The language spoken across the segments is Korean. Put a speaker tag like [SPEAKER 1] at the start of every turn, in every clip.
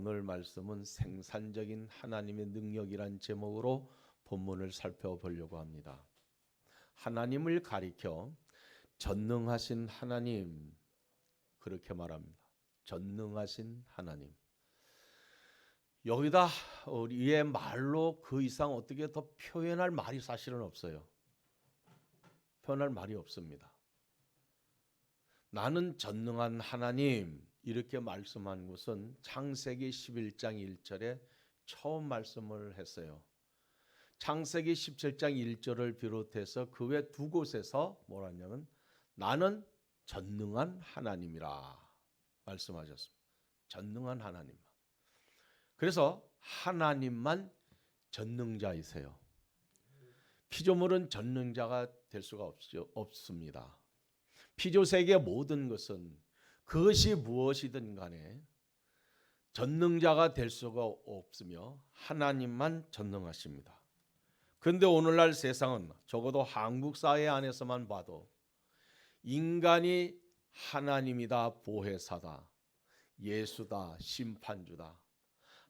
[SPEAKER 1] 오늘 말씀은 생산적인 하나님의 능력이란 제목으로 본문을 살펴보려고 합니다. 하나님을 가리켜 전능하신 하나님, 그렇게 말합니다. 전능하신 하나님. 여기다 우리의 말로 그 이상 어떻게 더 표현할 말이 사실은 없어요. 표현할 말이 없습니다. 나는 전능한 하나님, 이렇게 말씀한 것은 창세기 11장 1절에 처음 말씀을 했어요. 창세기 17장 1절을 비롯해서 그 외 두 곳에서 뭐라 하냐면 나는 전능한 하나님이라 말씀하셨습니다. 전능한 하나님. 그래서 하나님만 전능자이세요. 피조물은 전능자가 될 수가 없습니다. 피조세계의 모든 것은 그것이 무엇이든 간에 전능자가 될 수가 없으며 하나님만 전능하십니다. 그런데 오늘날 세상은 적어도 한국 사회 안에서만 봐도 인간이 하나님이다, 보혜사다, 예수다, 심판주다,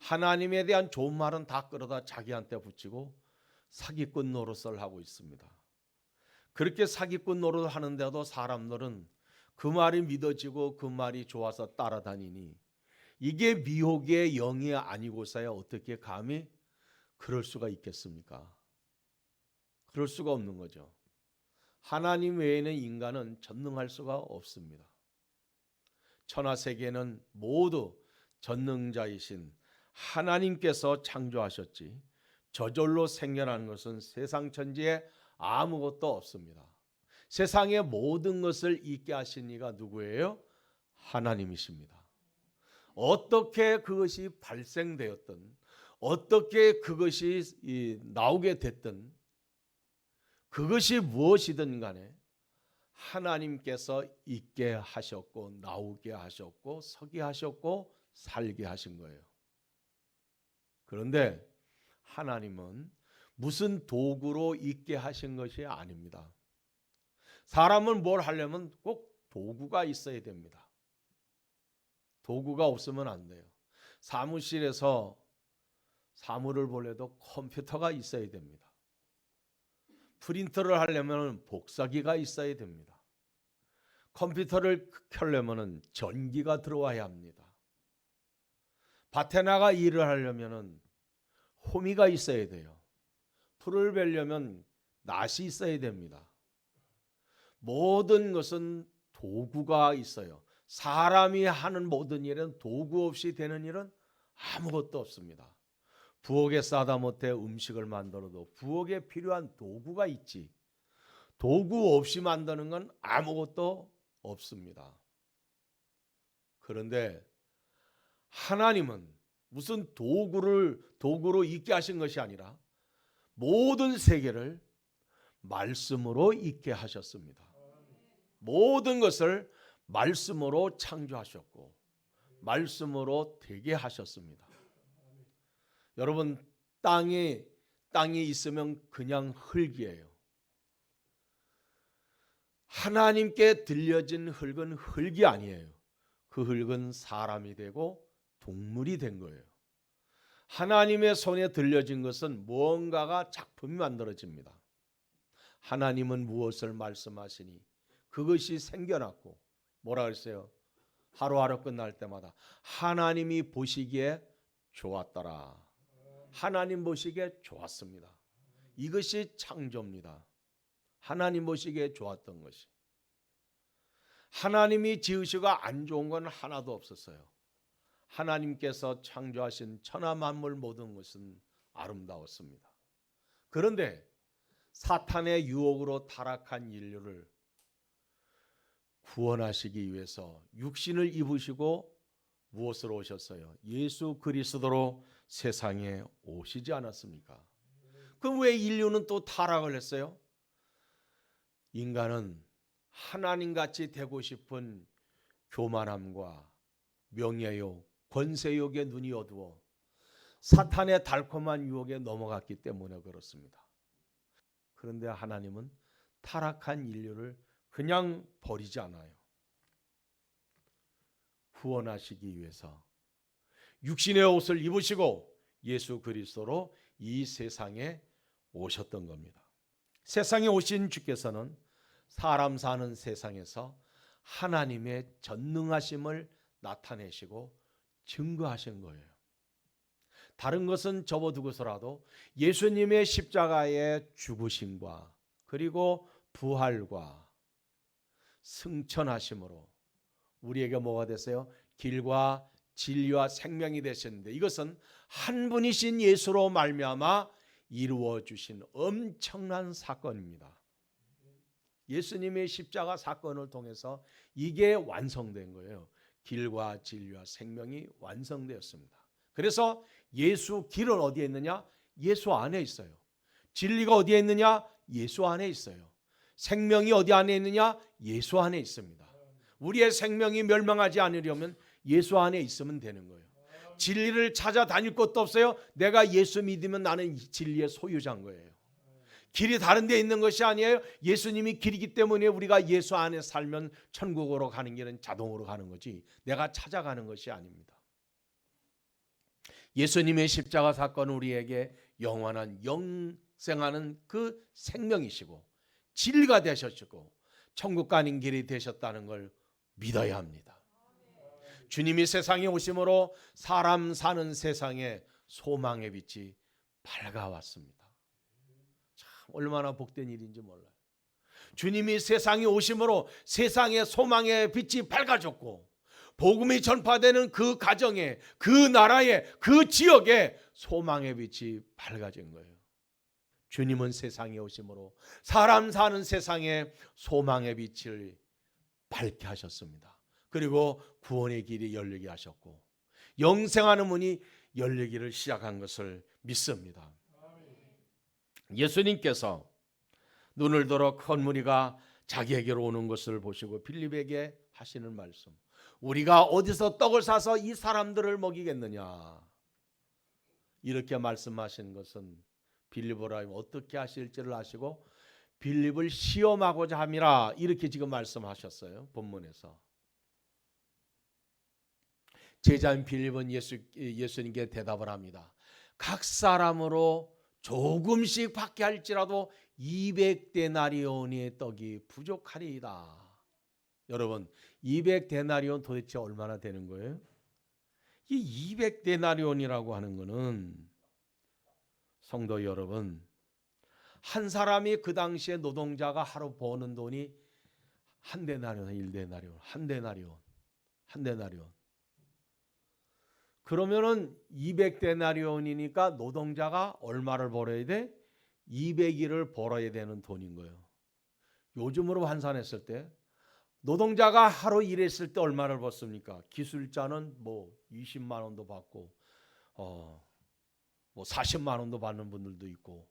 [SPEAKER 1] 하나님에 대한 좋은 말은 다 끌어다 자기한테 붙이고 사기꾼 노릇을 하고 있습니다. 그렇게 사기꾼 노릇을 하는데도 사람들은 그 말이 믿어지고 그 말이 좋아서 따라다니니 이게 미혹의 영이 아니고서야 어떻게 감히 그럴 수가 있겠습니까? 그럴 수가 없는 거죠. 하나님 외에는 인간은 전능할 수가 없습니다. 천하세계는 모두 전능자이신 하나님께서 창조하셨지 저절로 생겨난 것은 세상 천지에 아무것도 없습니다. 세상의 모든 것을 있게 하신 이가 누구예요? 하나님이십니다. 어떻게 그것이 발생되었든 어떻게 그것이 나오게 됐든 그것이 무엇이든 간에 하나님께서 있게 하셨고 나오게 하셨고 서게 하셨고 살게 하신 거예요. 그런데 하나님은 무슨 도구로 있게 하신 것이 아닙니다. 사람은 뭘 하려면 꼭 도구가 있어야 됩니다. 도구가 없으면 안 돼요. 사무실에서 사무를 보려도 컴퓨터가 있어야 됩니다. 프린터를 하려면 복사기가 있어야 됩니다. 컴퓨터를 켜려면 전기가 들어와야 합니다. 밭에 나가 일을 하려면 호미가 있어야 돼요. 풀을 베려면 낫이 있어야 됩니다. 모든 것은 도구가 있어요. 사람이 하는 모든 일은 도구 없이 되는 일은 아무것도 없습니다. 부엌에 싸다 못해 음식을 만들어도 부엌에 필요한 도구가 있지 도구 없이 만드는 건 아무것도 없습니다. 그런데 하나님은 무슨 도구로 있게 하신 것이 아니라 모든 세계를 말씀으로 있게 하셨습니다. 모든 것을 말씀으로 창조하셨고 말씀으로 되게 하셨습니다. 여러분, 땅이 있으면 그냥 흙이에요. 하나님께 들려진 흙은 흙이 아니에요. 그 흙은 사람이 되고 동물이 된 거예요. 하나님의 손에 들려진 것은 무언가가 작품이 만들어집니다. 하나님은 무엇을 말씀하시니 그것이 생겨났고 뭐라 그랬어요? 하루하루 끝날 때마다 하나님이 보시기에 좋았더라. 하나님 보시기에 좋았습니다. 이것이 창조입니다. 하나님 보시기에 좋았던 것이. 하나님이 지으시고 안 좋은 건 하나도 없었어요. 하나님께서 창조하신 천하 만물 모든 것은 아름다웠습니다. 그런데 사탄의 유혹으로 타락한 인류를 구원하시기 위해서 육신을 입으시고 무엇으로 오셨어요? 예수 그리스도로 세상에 오시지 않았습니까? 그럼 왜 인류는 또 타락을 했어요? 인간은 하나님같이 되고 싶은 교만함과 명예욕, 권세욕의 눈이 어두워 사탄의 달콤한 유혹에 넘어갔기 때문에 그렇습니다. 그런데 하나님은 타락한 인류를 그냥 버리지 않아요. 구원하시기 위해서 육신의 옷을 입으시고 예수 그리스도로 이 세상에 오셨던 겁니다. 세상에 오신 주께서는 사람 사는 세상에서 하나님의 전능하심을 나타내시고 증거하신 거예요. 다른 것은 접어두고서라도 예수님의 십자가의 죽으심과 그리고 부활과 승천하심으로 우리에게 뭐가 됐어요? 길과 진리와 생명이 되셨는데, 이것은 한 분이신 예수로 말미암아 이루어 주신 엄청난 사건입니다. 예수님의 십자가 사건을 통해서 이게 완성된 거예요. 길과 진리와 생명이 완성되었습니다. 그래서 예수 길은 어디에 있느냐? 예수 안에 있어요. 진리가 어디에 있느냐? 예수 안에 있어요. 생명이 어디 안에 있느냐? 예수 안에 있습니다. 우리의 생명이 멸망하지 않으려면 예수 안에 있으면 되는 거예요. 진리를 찾아다닐 것도 없어요. 내가 예수 믿으면 나는 진리의 소유자인 거예요. 길이 다른 데 있는 것이 아니에요. 예수님이 길이기 때문에 우리가 예수 안에 살면 천국으로 가는 길은 자동으로 가는 거지 내가 찾아가는 것이 아닙니다. 예수님의 십자가 사건은 우리에게 영원한 영생하는 그 생명이시고 진리가 되셨고 천국 가는 길이 되셨다는 걸 믿어야 합니다. 주님이 세상에 오심으로 사람 사는 세상에 소망의 빛이 밝아왔습니다. 참 얼마나 복된 일인지 몰라요. 주님이 세상에 오심으로 세상의 소망의 빛이 밝아졌고 복음이 전파되는 그 가정에, 그 나라에, 그 지역에 소망의 빛이 밝아진 거예요. 주님은 세상에 오심으로 사람 사는 세상에 소망의 빛을 밝게 하셨습니다. 그리고 구원의 길이 열리게 하셨고 영생하는 문이 열리기를 시작한 것을 믿습니다. 예수님께서 눈을 들어 큰 무리가 자기에게로 오는 것을 보시고 빌립에게 하시는 말씀, 우리가 어디서 떡을 사서 이 사람들을 먹이겠느냐, 이렇게 말씀하신 것은 빌립으로 어떻게 하실지를 아시고 빌립을 시험하고자 함이라, 이렇게 지금 말씀하셨어요. 본문에서 제자인 빌립은 예수님께 대답을 합니다. 각 사람으로 조금씩 받게 할지라도 200데나리온의 떡이 부족하리이다. 여러분 200데나리온 도대체 얼마나 되는 거예요? 이 200데나리온이라고 하는 것은 성도 여러분, 한 사람이 그 당시에 노동자가 하루 버는 돈이 한 데나리온, 1데나리온, 한 데나리온. 그러면은 200데나리온이니까 노동자가 얼마를 벌어야 돼? 200일을 벌어야 되는 돈인 거예요. 요즘으로 환산했을 때 노동자가 하루 일했을 때 얼마를 벌습니까? 기술자는 뭐 20만 원도 받고 뭐 40만 원도 받는 분들도 있고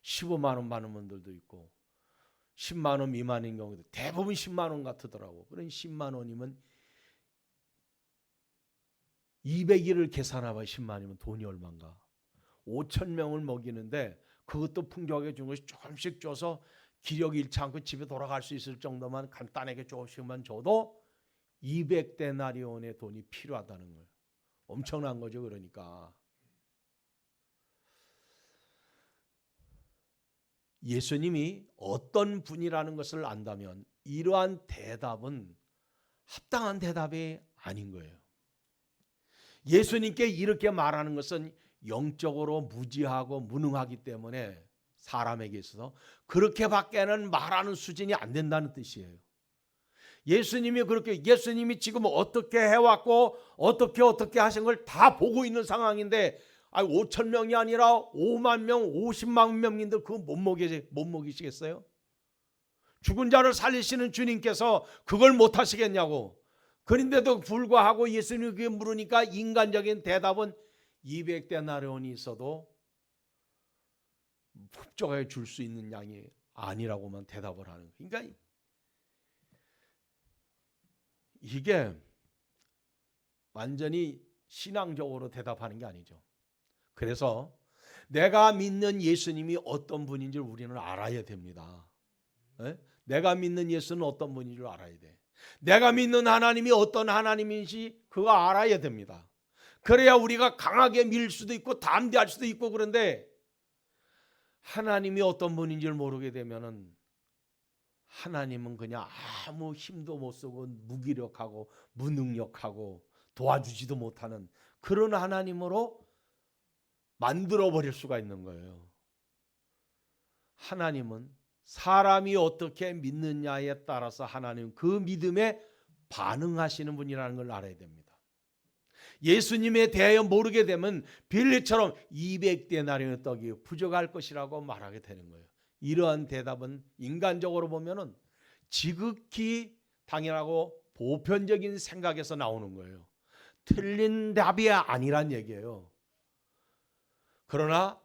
[SPEAKER 1] 15만 원 받는 분들도 있고 10만 원 미만인 경우도 대부분 10만 원 같더라고. 그런 10만 원이면 200일을 계산해봐. 10만이면 돈이 얼마인가? 5천 명을 먹이는데 그것도 풍족하게 준 것이 조금씩 줘서 기력 잃지 않고 집에 돌아갈 수 있을 정도만 간단하게 조금씩만 줘도 200데나리온의 돈이 필요하다는 거예요. 엄청난 거죠. 그러니까 예수님이 어떤 분이라는 것을 안다면 이러한 대답은 합당한 대답이 아닌 거예요. 예수님께 이렇게 말하는 것은 영적으로 무지하고 무능하기 때문에 사람에게 있어서 그렇게밖에는 말하는 수준이 안 된다는 뜻이에요. 예수님이 지금 어떻게 해왔고 어떻게 하신 걸 다 보고 있는 상황인데 5천 명이 아니라 5만 명, 50만 명인들 그거 못 먹이시겠어요? 죽은 자를 살리시는 주님께서 그걸 못 하시겠냐고. 그런데도 불구하고 예수님이 물으니까 인간적인 대답은 200데나리온이 있어도 흡족하게 줄 수 있는 양이 아니라고만 대답을 하는 거예요. 그러니까 이게 완전히 신앙적으로 대답하는 게 아니죠. 그래서 내가 믿는 예수님이 어떤 분인지 우리는 알아야 됩니다. 내가 믿는 예수는 어떤 분인 줄 알아야 돼. 내가 믿는 하나님이 어떤 하나님인지 그거 알아야 됩니다. 그래야 우리가 강하게 밀 수도 있고 담대할 수도 있고. 그런데 하나님이 어떤 분인지를 모르게 되면은 하나님은 그냥 아무 힘도 못 쓰고 무기력하고 무능력하고 도와주지도 못하는 그런 하나님으로 만들어버릴 수가 있는 거예요. 하나님은 사람이 어떻게 믿느냐에 따라서 하나님 그 믿음에 반응하시는 분이라는 걸 알아야 됩니다. 예수님에 대하여 모르게 되면 빌리처럼 200데나리온의 떡이 부족할 것이라고 말하게 되는 거예요. 이러한 대답은 인간적으로 보면은 지극히 당연하고 보편적인 생각에서 나오는 거예요. 틀린 답이 아니란 얘기예요. 그러나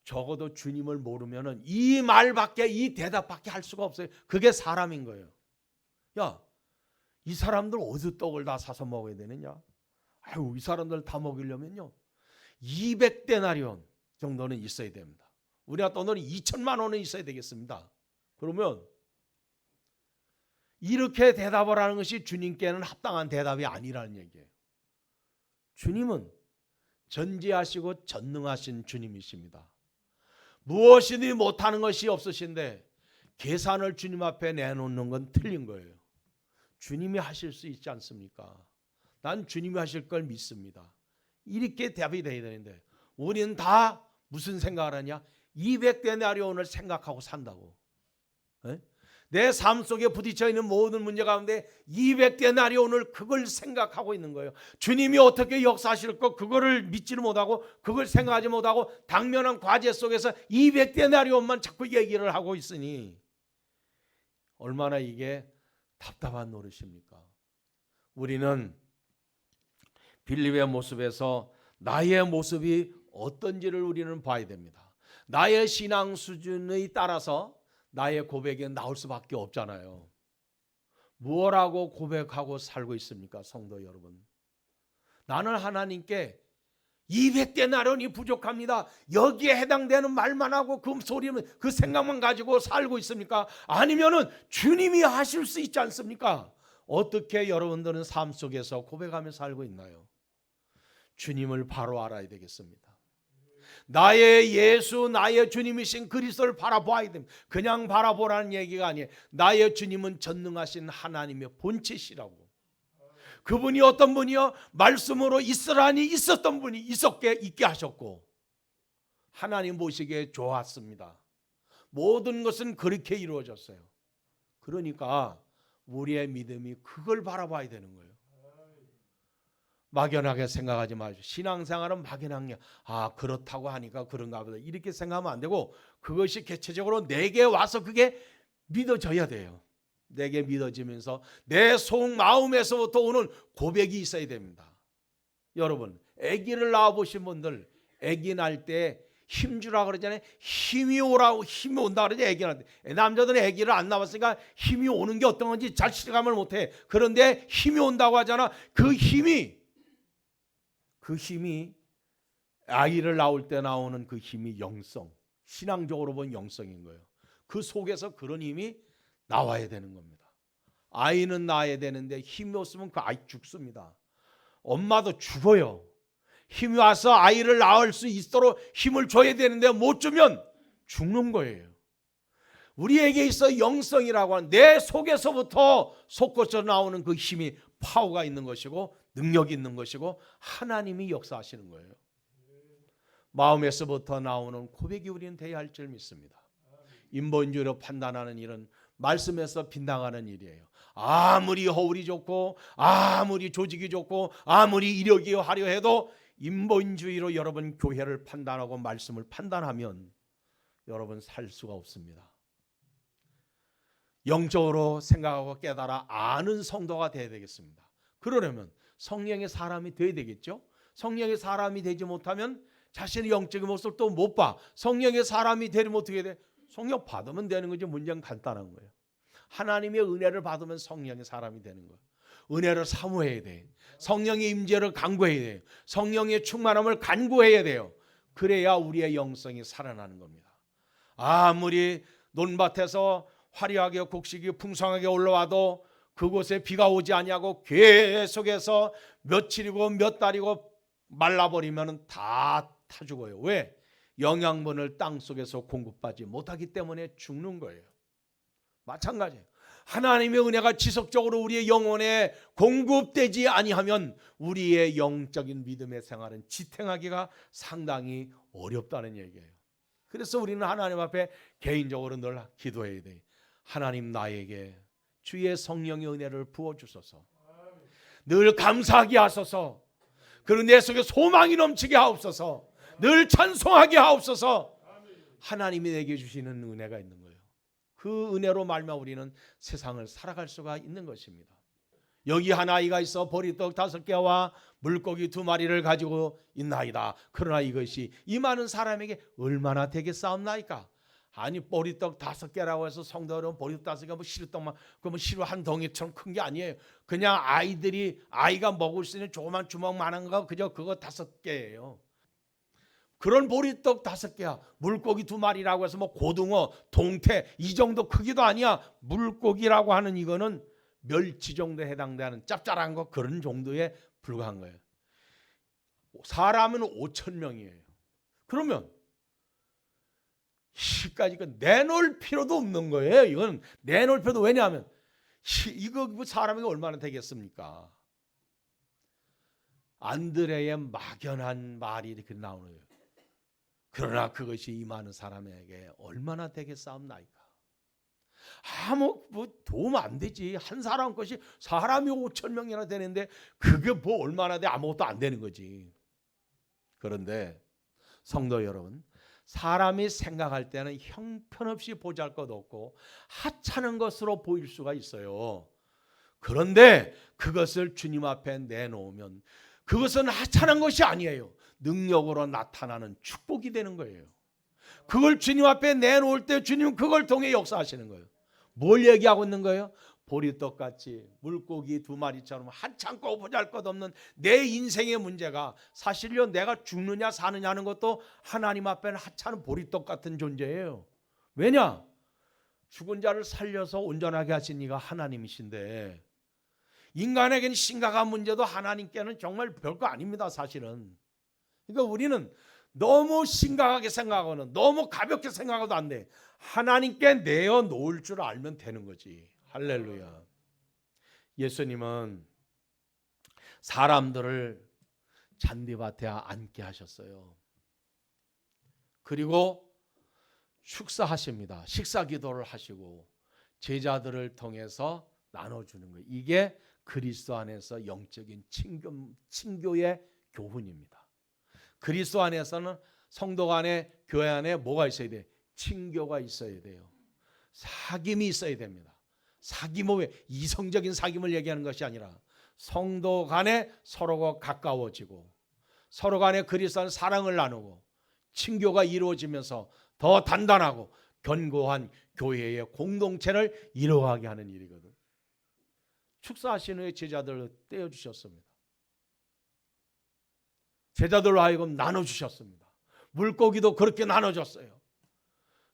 [SPEAKER 1] 적어도 주님을 모르면은 이 말밖에, 이 대답밖에 할 수가 없어요. 그게 사람인 거예요. 야, 이 사람들 어디서 떡을 다 사서 먹어야 되느냐? 아유, 이 사람들 다 먹이려면요 200데나리온 정도는 있어야 됩니다. 우리나라 돈으로 2천만 원은 있어야 되겠습니다. 그러면 이렇게 대답을 하는 것이 주님께는 합당한 대답이 아니라는 얘기예요. 주님은 전지하시고 전능하신 주님이십니다. 무엇이든 못하는 것이 없으신데 계산을 주님 앞에 내놓는 건 틀린 거예요. 주님이 하실 수 있지 않습니까? 난 주님이 하실 걸 믿습니다. 이렇게 답이 돼야 되는데 우리는 다 무슨 생각을 하냐? 200데나리온을 생각하고 산다고. 에? 내 삶 속에 부딪혀 있는 모든 문제 가운데 200데나리온을 그걸 생각하고 있는 거예요. 주님이 어떻게 역사하실 것 그거를 믿지를 못하고 그걸 생각하지 못하고 당면한 과제 속에서 200데나리온만 자꾸 얘기를 하고 있으니 얼마나 이게 답답한 노릇입니까? 우리는 빌립의 모습에서 나의 모습이 어떤지를 우리는 봐야 됩니다. 나의 신앙 수준에 따라서 나의 고백이 나올 수밖에 없잖아요. 무엇라고 고백하고 살고 있습니까, 성도 여러분? 나는 하나님께 200데나리온이 부족합니다. 여기에 해당되는 말만 하고 그 소리는 그 생각만 가지고 살고 있습니까? 아니면은 주님이 하실 수 있지 않습니까? 어떻게 여러분들은 삶 속에서 고백하며 살고 있나요? 주님을 바로 알아야 되겠습니다. 나의 예수, 나의 주님이신 그리스도를 바라보아야 됩니다. 그냥 바라보라는 얘기가 아니에요. 나의 주님은 전능하신 하나님의 본체시라고. 그분이 어떤 분이요? 말씀으로 있으라니 있었던 분이 있게 하셨고 하나님 보시기에 좋았습니다. 모든 것은 그렇게 이루어졌어요. 그러니까 우리의 믿음이 그걸 바라봐야 되는 거예요. 막연하게 생각하지 마시고 신앙생활은 막연하게 그렇다고 하니까 그런가 보다 이렇게 생각하면 안 되고 그것이 개체적으로 내게 와서 그게 믿어져야 돼요. 내게 믿어지면서 내 속마음에서부터 오는 고백이 있어야 됩니다. 여러분 아기를 낳아보신 분들 아기 낳을 때 힘주라 그러잖아요. 힘이 오라고 힘이 온다 그러지. 아기 낳을 때 남자들은 아기를 안 낳았으니까 힘이 오는 게 어떤 건지 잘 실감을 못해. 그런데 힘이 온다고 하잖아. 그 힘이 아이를 낳을 때 나오는 그 힘이 영성, 신앙적으로 본 영성인 거예요. 그 속에서 그런 힘이 나와야 되는 겁니다. 아이는 낳아야 되는데 힘이 없으면 그 아이 죽습니다. 엄마도 죽어요. 힘이 와서 아이를 낳을 수 있도록 힘을 줘야 되는데 못 주면 죽는 거예요. 우리에게 있어 영성이라고 하는 내 속에서부터 솟구쳐 나오는 그 힘이 파워가 있는 것이고 능력이 있는 것이고 하나님이 역사하시는 거예요. 마음에서부터 나오는 고백이 우리는 돼야 할 줄 믿습니다. 인본주의로 판단하는 일은 말씀에서 빗나가는 일이에요. 아무리 허울이 좋고 아무리 조직이 좋고 아무리 이력이 하려 해도 인본주의로 여러분 교회를 판단하고 말씀을 판단하면 여러분 살 수가 없습니다. 영적으로 생각하고 깨달아 아는 성도가 돼야 되겠습니다. 그러려면 성령의 사람이 돼야 되겠죠. 성령의 사람이 되지 못하면 자신의 영적인 모습을 또 못 봐. 성령의 사람이 되려면 어떻게 돼? 성령 받으면 되는 거지. 문제는 간단한 거예요. 하나님의 은혜를 받으면 성령의 사람이 되는 거예요. 은혜를 사모해야 돼. 성령의 임재를 간구해야 돼요. 성령의 충만함을 간구해야 돼요. 그래야 우리의 영성이 살아나는 겁니다. 아무리 논밭에서 화려하게 곡식이 풍성하게 올라와도 그곳에 비가 오지 아니하고 계속해서 며칠이고 몇 달이고 말라버리면 다 타 죽어요. 왜? 영양분을 땅속에서 공급받지 못하기 때문에 죽는 거예요. 마찬가지예요. 하나님의 은혜가 지속적으로 우리의 영혼에 공급되지 아니하면 우리의 영적인 믿음의 생활은 지탱하기가 상당히 어렵다는 얘기예요. 그래서 우리는 하나님 앞에 개인적으로 늘 기도해야 돼요. 하나님, 나에게 주의 성령의 은혜를 부어주소서. 늘 감사하게 하소서. 그리고 내 속에 소망이 넘치게 하옵소서. 늘 찬송하게 하옵소서. 하나님이 내게 주시는 은혜가 있는 거예요. 그 은혜로 말미암아 우리는 세상을 살아갈 수가 있는 것입니다. 여기 한 아이가 있어 보리떡 5개와 물고기 2마리를 가지고 있나이다. 그러나 이것이 이 많은 사람에게 얼마나 되겠사옵나이까? 아니, 보리떡 5개라고 해서 성도 여러분, 보리떡 5개가 뭐 시루떡만, 그 뭐 시루 한 덩이처럼 큰 게 아니에요. 그냥 아이가 먹을 수 있는 조그만 주먹만한 거, 그저 그거 5개예요. 그런 보리떡 5개야. 물고기 2마리라고 해서 뭐 고등어, 동태 이 정도 크기도 아니야. 물고기라고 하는 이거는 멸치 정도에 해당되는 짭짤한 거, 그런 정도에 불과한 거예요. 사람은 5,000명이에요. 그러면 이까지 내놓을 필요도 없는 거예요. 이건 내놓을 필요도, 왜냐하면 이거 사람이 얼마나 되겠습니까? 안드레의 막연한 말이 이렇게 나오는 거예요. 그러나 그것이 이 많은 사람에게 얼마나 되겠사옵나이까? 아무 도움 안 되지. 한 사람 것이 사람이 5,000명이나 되는데 그게 뭐 얼마나 돼? 아무것도 안 되는 거지. 그런데 성도 여러분, 사람이 생각할 때는 형편없이 보잘것없고 하찮은 것으로 보일 수가 있어요. 그런데 그것을 주님 앞에 내놓으면 그것은 하찮은 것이 아니에요. 능력으로 나타나는 축복이 되는 거예요. 그걸 주님 앞에 내놓을 때 주님은 그걸 통해 역사하시는 거예요. 뭘 얘기하고 있는 거예요? 보리떡같이 물고기 2마리처럼 하찮고 보잘것없는 내 인생의 문제가, 사실요, 내가 죽느냐 사느냐 하는 것도 하나님 앞에는 하찮은 보리떡 같은 존재예요. 왜냐? 죽은 자를 살려서 온전하게 하신 이가 하나님이신데, 인간에게는 심각한 문제도 하나님께는 정말 별거 아닙니다, 사실은. 그러니까 우리는 너무 심각하게 생각하고는 너무 가볍게 생각해도 안 돼. 하나님께 내어놓을 줄 알면 되는 거지. 할렐루야. 예수님은 사람들을 잔디밭에 앉게 하셨어요. 그리고 축사하십니다. 식사 기도를 하시고 제자들을 통해서 나눠주는 거예요. 이게 그리스도 안에서 영적인 친교의 교훈입니다. 그리스도 안에서는 성도 안에, 교회 안에 뭐가 있어야 돼요? 친교가 있어야 돼요. 사귐이 있어야 됩니다. 사귐은 왜? 이성적인 사귐을 얘기하는 것이 아니라 성도 간에 서로가 가까워지고 서로 간에 그리스도 안에 사랑을 나누고 친교가 이루어지면서 더 단단하고 견고한 교회의 공동체를 이루어가게 하는 일이거든. 축사하신 후에 제자들을 떼어주셨습니다. 제자들로 하여금 나눠주셨습니다. 물고기도 그렇게 나눠줬어요.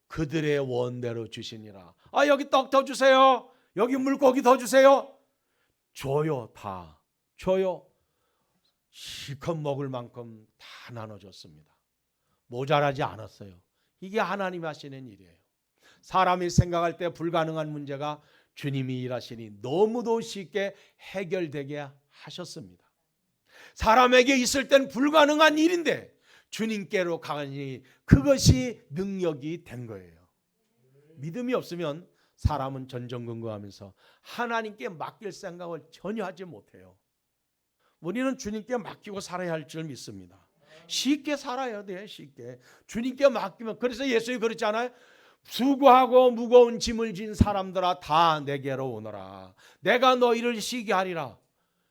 [SPEAKER 1] 그들의 원대로 주시니라. 여기 떡 더 주세요. 여기 물고기 더 주세요. 줘요. 다 줘요. 실컷 먹을 만큼 다 나눠줬습니다. 모자라지 않았어요. 이게 하나님이 하시는 일이에요. 사람이 생각할 때 불가능한 문제가 주님이 일하시니 너무도 쉽게 해결되게 하셨습니다. 사람에게 있을 땐 불가능한 일인데 주님께로 가니 그것이 능력이 된 거예요. 믿음이 없으면 사람은 전전긍긍하면서 하나님께 맡길 생각을 전혀 하지 못해요. 우리는 주님께 맡기고 살아야 할 줄 믿습니다. 쉽게 살아야 돼. 쉽게 주님께 맡기면. 그래서 예수님이 그랬잖아요. 수고하고 무거운 짐을 진 사람들아 다 내게로 오너라. 내가 너희를 쉬게 하리라.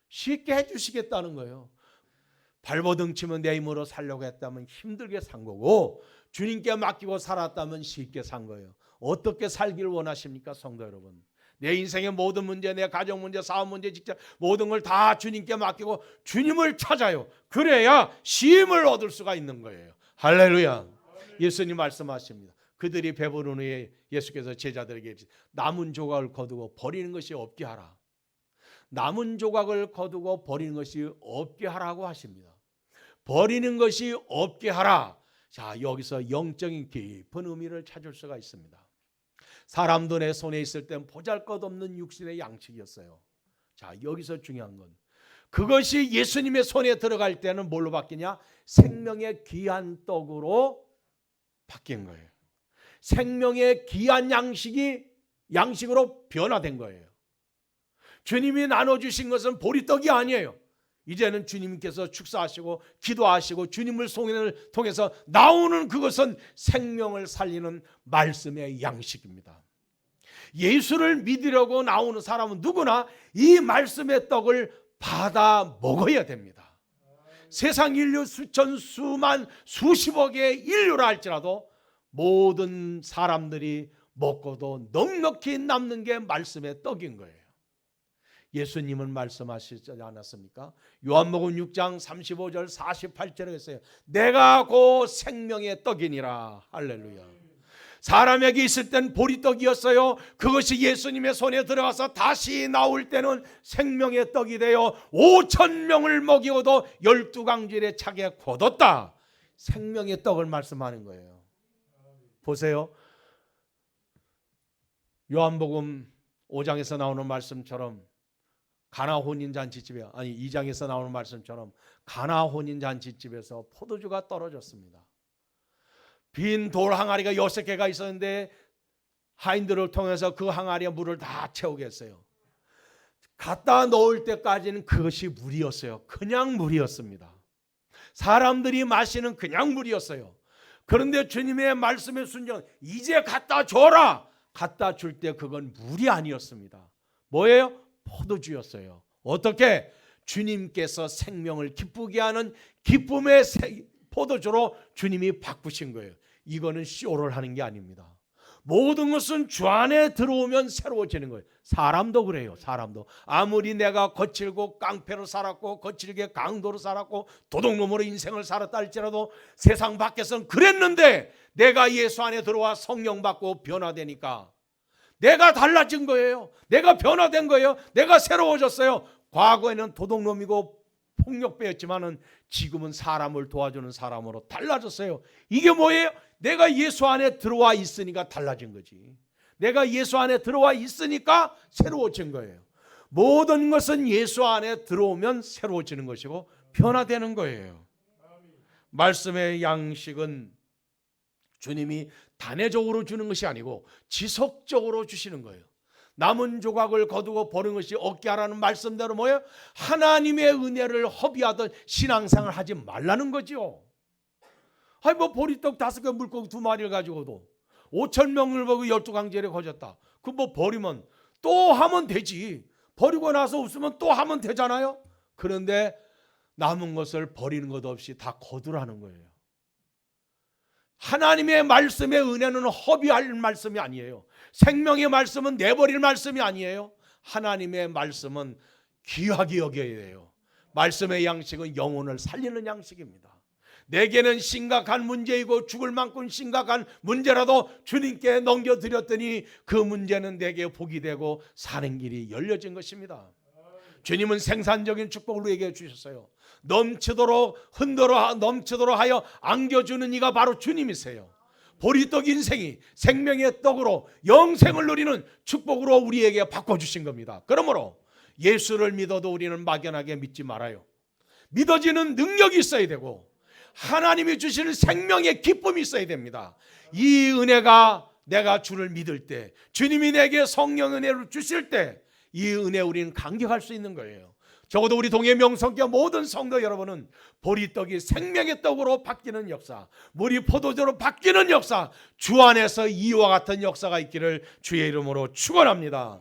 [SPEAKER 1] 쉽게 해주시겠다는 거예요. 발버둥 치면 내 힘으로 살려고 했다면 힘들게 산 거고, 주님께 맡기고 살았다면 쉽게 산 거예요. 어떻게 살기를 원하십니까, 성도 여러분? 내 인생의 모든 문제, 내 가정 문제, 사업 문제, 직장 모든 걸 다 주님께 맡기고 주님을 찾아요. 그래야 쉼을 얻을 수가 있는 거예요. 할렐루야. 예수님 말씀하십니다. 그들이 배부른 후에 예수께서 제자들에게 남은 조각을 거두고 버리는 것이 없게 하라. 남은 조각을 거두고 버리는 것이 없게 하라고 하십니다. 버리는 것이 없게 하라. 자, 여기서 영적인 깊은 의미를 찾을 수가 있습니다. 사람도 내 손에 있을 땐 보잘것없는 육신의 양식이었어요. 자, 여기서 중요한 건 그것이 예수님의 손에 들어갈 때는 뭘로 바뀌냐? 생명의 귀한 떡으로 바뀐 거예요. 생명의 귀한 양식으로 변화된 거예요. 주님이 나눠주신 것은 보리떡이 아니에요. 이제는 주님께서 축사하시고 기도하시고 주님을 통해서 나오는 그것은 생명을 살리는 말씀의 양식입니다. 예수를 믿으려고 나오는 사람은 누구나 이 말씀의 떡을 받아 먹어야 됩니다. 세상 인류 수천 수만 수십억의 인류라 할지라도 모든 사람들이 먹고도 넉넉히 남는 게 말씀의 떡인 거예요. 예수님은 말씀하시지 않았습니까? 요한복음 6장 35절 48절에 했어요. 내가 곧 생명의 떡이니라. 할렐루야. 사람에게 있을 땐 보리떡이었어요. 그것이 예수님의 손에 들어가서 다시 나올 때는 생명의 떡이 되어 5천 명을 먹이고도 12강질에 차게 거뒀다. 생명의 떡을 말씀하는 거예요. 보세요. 요한복음 5장에서 나오는 말씀처럼 가나 혼인잔치집에 2장에서 나오는 말씀처럼 가나 혼인잔치집에서 포도주가 떨어졌습니다. 빈 돌 항아리가 6개가 있었는데 하인들을 통해서 그 항아리에 물을 다 채우게 했어요. 갖다 넣을 때까지는 그것이 물이었어요. 그냥 물이었습니다. 사람들이 마시는 그냥 물이었어요. 그런데 주님의 말씀의 순종, 이제 갖다 줘라. 갖다 줄 때 그건 물이 아니었습니다. 뭐예요? 포도주였어요. 어떻게? 주님께서 생명을 기쁘게 하는 기쁨의 포도주로 주님이 바꾸신 거예요. 이거는 쇼를 하는 게 아닙니다. 모든 것은 주 안에 들어오면 새로워지는 거예요. 사람도 그래요. 사람도 아무리 내가 거칠고 깡패로 살았고 거칠게 강도로 살았고 도둑놈으로 인생을 살았다 할지라도 세상 밖에서는 그랬는데 내가 예수 안에 들어와 성령 받고 변화되니까 내가 달라진 거예요. 내가 변화된 거예요. 내가 새로워졌어요. 과거에는 도둑놈이고 폭력배였지만은 지금은 사람을 도와주는 사람으로 달라졌어요. 이게 뭐예요? 내가 예수 안에 들어와 있으니까 달라진 거지. 내가 예수 안에 들어와 있으니까 새로워진 거예요. 모든 것은 예수 안에 들어오면 새로워지는 것이고 변화되는 거예요. 말씀의 양식은 주님이 단회적으로 주는 것이 아니고 지속적으로 주시는 거예요. 남은 조각을 거두고 버리는 것이 없게 하라는 말씀대로 뭐예요? 하나님의 은혜를 허비하던 신앙생활을 하지 말라는 거죠. 아니 뭐 보리떡 5개 물고기 2마리를 가지고도 5천 명을 보고 12강제에 거졌다. 그 뭐 버리면 또 하면 되지. 버리고 나서 없으면 또 하면 되잖아요. 그런데 남은 것을 버리는 것 없이 다 거두라는 거예요. 하나님의 말씀의 은혜는 허비할 말씀이 아니에요. 생명의 말씀은 내버릴 말씀이 아니에요. 하나님의 말씀은 귀하게 여겨야 돼요. 말씀의 양식은 영혼을 살리는 양식입니다. 내게는 심각한 문제이고 죽을 만큼 심각한 문제라도 주님께 넘겨드렸더니 그 문제는 내게 복이 되고 사는 길이 열려진 것입니다. 주님은 생산적인 축복을 우리에게 주셨어요. 넘치도록 흔들어 넘치도록 하여 안겨주는 이가 바로 주님이세요. 보리떡 인생이 생명의 떡으로 영생을 누리는 축복으로 우리에게 바꿔주신 겁니다. 그러므로 예수를 믿어도 우리는 막연하게 믿지 말아요. 믿어지는 능력이 있어야 되고 하나님이 주시는 생명의 기쁨이 있어야 됩니다. 이 은혜가 내가 주를 믿을 때, 주님이 내게 성령 은혜를 주실 때 이 은혜 우리는 감격할 수 있는 거예요. 적어도 우리 동해 명성교 모든 성도 여러분은 보리떡이 생명의 떡으로 바뀌는 역사, 물이 포도주로 바뀌는 역사, 주 안에서 이와 같은 역사가 있기를 주의 이름으로 축원합니다.